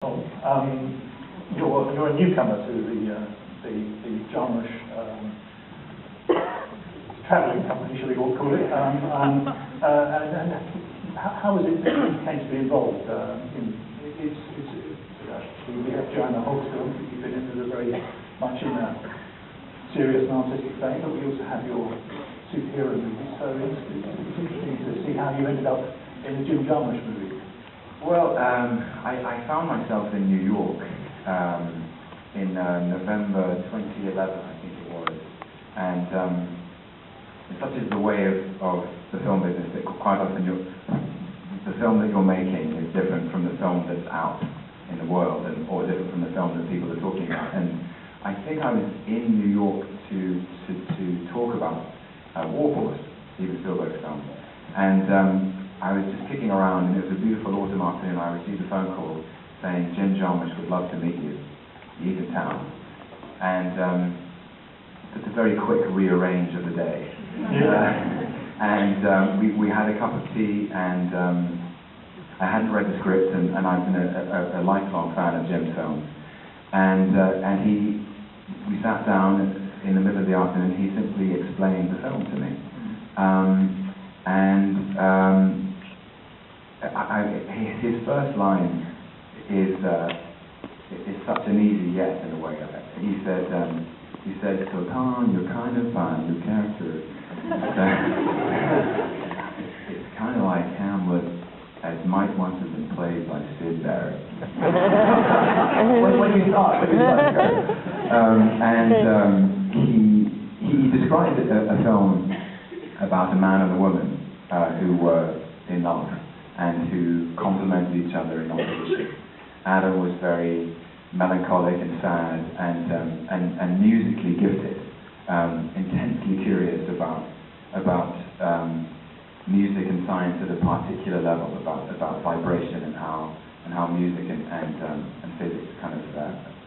You're a newcomer to the Jarmusch travelling company, shall we all call it? And how was it that you came to be involved? We have Joanna Holt's film that you've been in that are very much in a serious and artistic vein, but we also have your superhero movies, so it's interesting to see how you ended up in the Jim Jarmusch movie. Well, I found myself in New York in November 2011, I think it was, and such is the way of the film business that quite often the film that you're making is different from the film that's out in the world, or different from the film that people are talking about. And I think I was in New York to talk about War Horse, Steven Spielberg's film, and I was just kicking around, and it was a beautiful autumn afternoon. I received a phone call saying Jim Jarmusch would love to meet you. He's in town. And it's a very quick rearrange of the day. We had a cup of tea, and I hadn't read the script, and I've been a lifelong fan of Jim's films. We sat down in the middle of the afternoon, and he simply explained the film to me. His first line is such an easy yes in a way. He said, Sultan, you're kind of fun, your character. It's kind of like Hamlet, as might once have been played by Sid Barrett. When you start. He described a film about a man and a woman who were in love and who complemented each other in opposition. Adam was very melancholic and sad and musically gifted, intensely curious about music and science at a particular level, about vibration and how music and physics kind of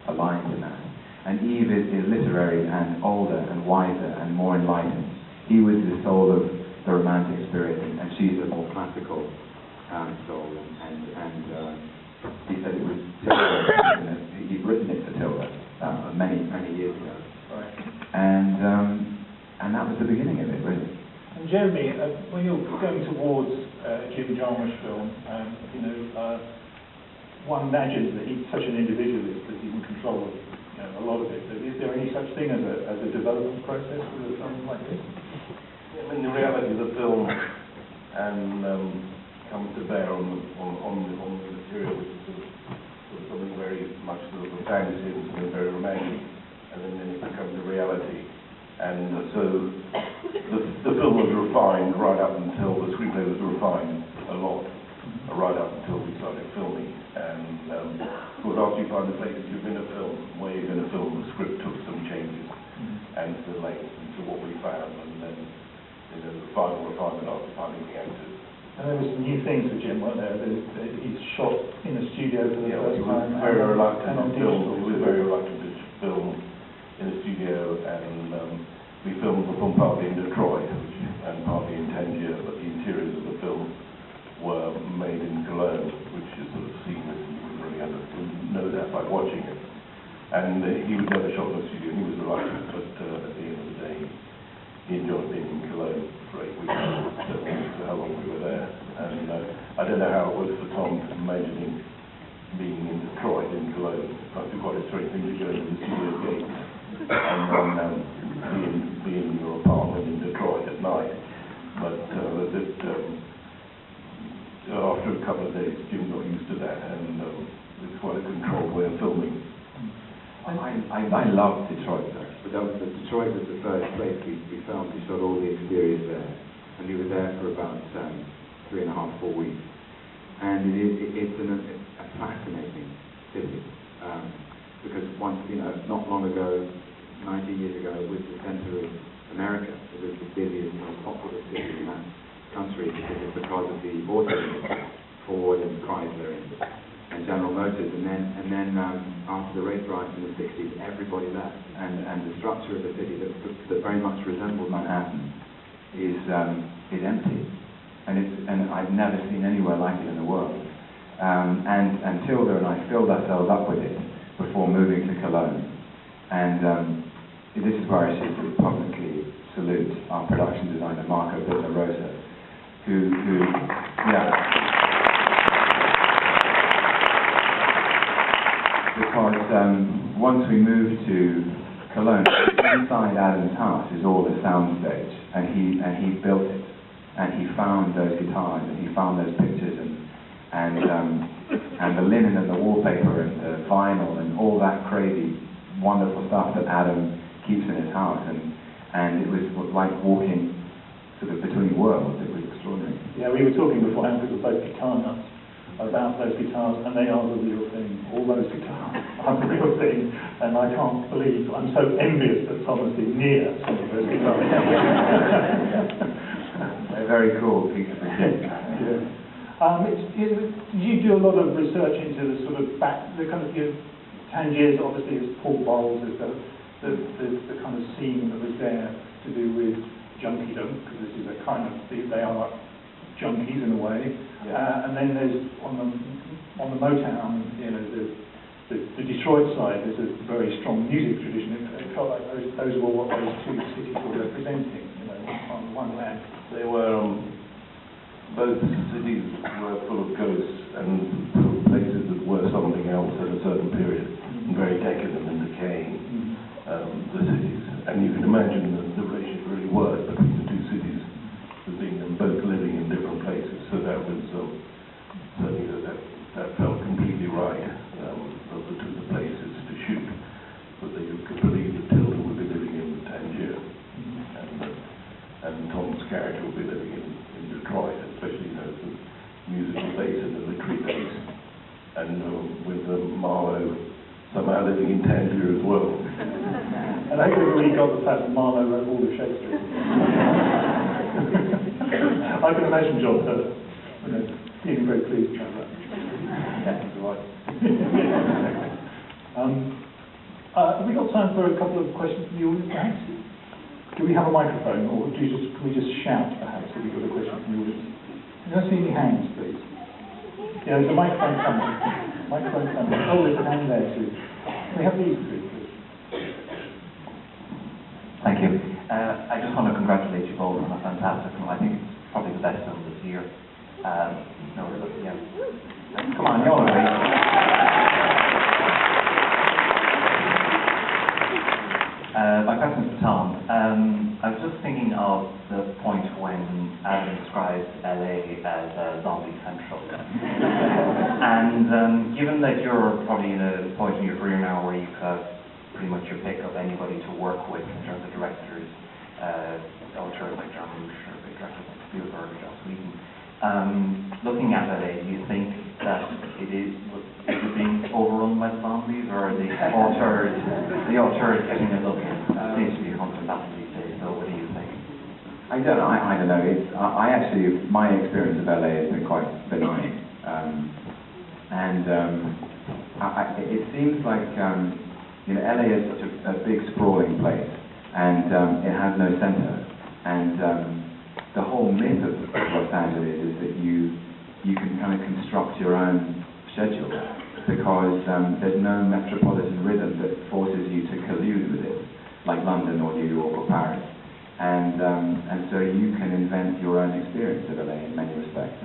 aligned in that. And Eve is literary and older and wiser and more enlightened. He was the soul of the romantic spirit, and she's a more classical soul, and he said it was Tilda. He'd written it for Tilda many years ago, right. And that was the beginning of it, really. And Jeremy, when you're going towards Jim Jarmusch film, one imagines that he's such an individualist that he can control a lot of it. But is there any such thing as a development process with a film like this? I mean, the reality of the film comes to bear on the material, which is sort of something very much sort of a fantasy and something very romantic, and then it becomes a reality. And so the film was refined right up until the screenplay was refined a lot, right up until we started filming. And of course, after you find the places you're going to film, where you're going to film, the script took some changes, and to the length, and to what we found, and then the final refinement after finding the actors. And there were some new things for Jim, weren't there? He's shot in the studio for the first time. He was very reluctant to film in the studio, and we filmed the film partly in Detroit and partly in Tangier, but the interiors of the film were made in Cologne, which is sort of seamless, and you wouldn't really know that by watching it. And he was never shot in the studio, and he was reluctant, but at the end of the day, he enjoyed being in Cologne for 8 weeks, so how long we were there. And I don't know how it was for Tom imagining being in Detroit, in Cologne. It must be quite a strange thing to go into the studio gate and then be in your apartment in Detroit at night. But after a couple of days, Jim got used to that, and it's quite a controlled way of filming. I love Detroit, though. Detroit was the first place we filmed. We shot all the exteriors there, and we were there for about 3.5, 4 weeks. And it's a fascinating city, because not long ago, 19 years ago, it was the center of America. It was the busiest, most popular city in that country because of the auto industry, Ford and Chrysler and General Motors, and then after the race riots in the 60s, everybody left, and the structure of the city that very much resembled Manhattan is empty, and I've never seen anywhere like it in the world. and Tilda and I filled ourselves up with it before moving to Cologne. And this is where I should sort of publicly salute our production designer, Marco Rosa, who because once we moved to Cologne, inside Adam's house is all the soundstage, and he built it, and he found those guitars, and he found those pictures, and the linen and the wallpaper and the vinyl and all that crazy, wonderful stuff that Adam keeps in his house, and it was like walking sort of between worlds. It was extraordinary. Yeah, we were talking beforehand, we were both guitar nuts, about those guitars, and they are the real thing. All those guitars are the real thing, and I can't believe, I'm so envious that Thomas is near some of those guitars. They're very cool pieces of kit. Yeah. You do a lot of research into the sort of the kind of, Tangiers, obviously, is Paul Bowles, is the kind of scene that was there to do with junkiedom, because this is a kind of, they are like junkies in a way. Yeah. And then there's on the Motown, the Detroit side, there's a very strong music tradition. It felt like those were what those two cities were representing. On one hand, they were both cities were full of ghosts and full of places that were something else at a certain period, and very decadent and decaying. The cities, and you can imagine that the relationship really worked between the two cities, as being them both living in different places. So that was certainly that felt completely right. Of the places to shoot, but they could believe that Tilda would be living in Tangier, and Tom's character would be living in Detroit, especially the musical base and the literary base, and with Marlowe somehow living in Tangier as well. And I think we got the fact that Marlowe wrote all of Shakespeare. I can imagine John Hurt, feeling very pleased about that. That's right. Have we got time for a couple of questions from the audience, perhaps? Do we have a microphone, or can we just shout, perhaps, if we've got a question from the audience? Can I see any hands, please? Yeah, there's a microphone coming. Oh, there's a hand there, too. Can we have these two, please? Thank you. I just want to congratulate you both on a fantastic film. I think it's probably the best film this year. Come on, you're all right. My question is to Tom. I was just thinking of the point when Adam describes LA as zombie central. And given that you're probably in a point in your career now where you have pretty much your pick of anybody to work with in terms of directors, auteurs like John Rush, or big directors like Spielberg or Joss Whedon, looking at LA, do you think that is it being overrun by zombies, or are the auteurs getting a look? Seems to be hunting that these days. So what do you think? I don't know. I actually, my experience of LA has been quite benign, it seems like LA is such a big sprawling place, and it has no center, and the whole myth of Los Angeles is that you can kind of construct your own schedule, because there's no metropolitan rhythm that forces you to collude with it, like London or New York or Paris, and so you can invent your own experience of LA in many respects.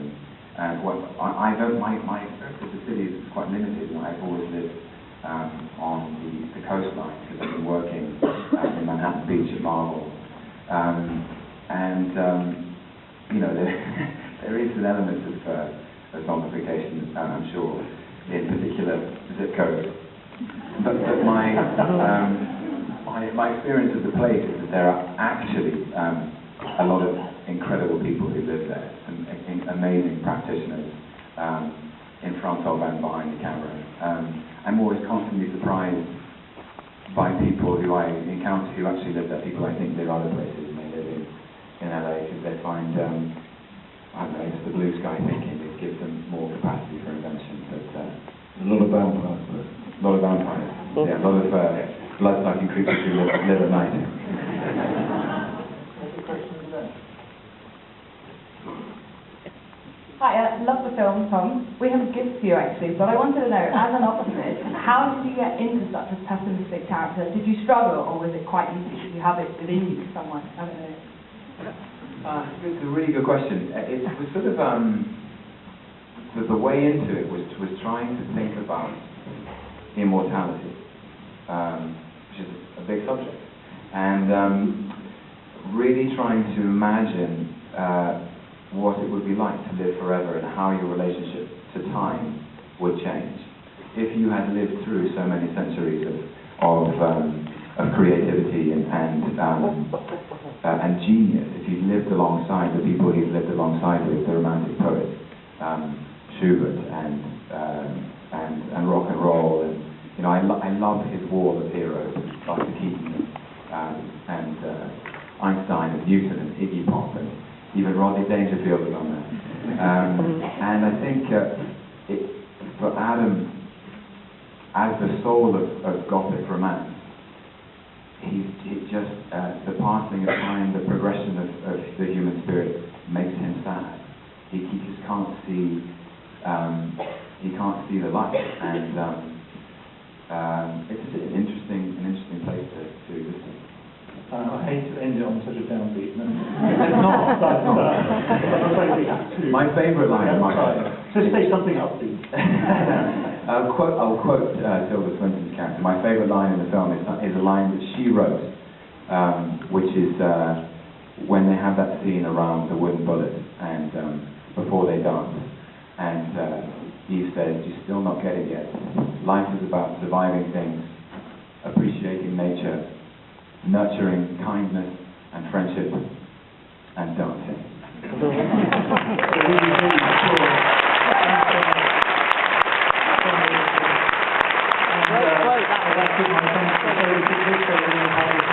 And what my experience of the city is quite limited. I've always lived on the coastline, because I've been working in Manhattan Beach at Marvel, there is an element of zombification, I'm sure, in particular zip codes. But my experience of the place is that there are actually a lot of incredible people who live there, and amazing practitioners in front of and behind the camera. I'm always constantly surprised by people who I encounter who actually live there, people I think live other places and they live in LA, because they find, I don't know, it's the blue sky thinking. It gives them more capacity for invention. But a lot of vampires. A lot of vampires. Yeah, a lot of blood-sucking creatures who live at night. Hi, I love the film, Tom. We have a gift for you, actually, but I wanted to know, as an optimist, how did you get into such a pessimistic character? Did you struggle, or was it quite easy? Did you have it within you somewhere? I don't know. It's a really good question. It was sort of the way into it was trying to think about immortality, which is a big subject, and really trying to imagine what it would be like to live forever and how your relationship to time would change if you had lived through so many centuries of creativity and genius. If you'd lived alongside the people he'd lived alongside with, the Romantic poets, Schubert and rock and roll, and I love his wall of heroes, like Keaton and Einstein and Newton and Iggy Pop, and even Rodney Dangerfield was on there. And I think for Adam, as the soul of Gothic romance, he just the passing of time, the progression of the human spirit makes him sad. He just can't see the light, and it's an interesting place to exist in. I hate to end it on such a downbeat note. It's not, but I'm afraid we have to. My favourite line. So say something upbeat. I'll quote Tilda Swinton's character. My favourite line in the film is a line that she wrote, which is when they have that scene around the wooden bullet and before they dance, and Eve says, "You're still not getting it yet. Life is about surviving things, appreciating nature, nurturing kindness and friendship, and dancing." That's my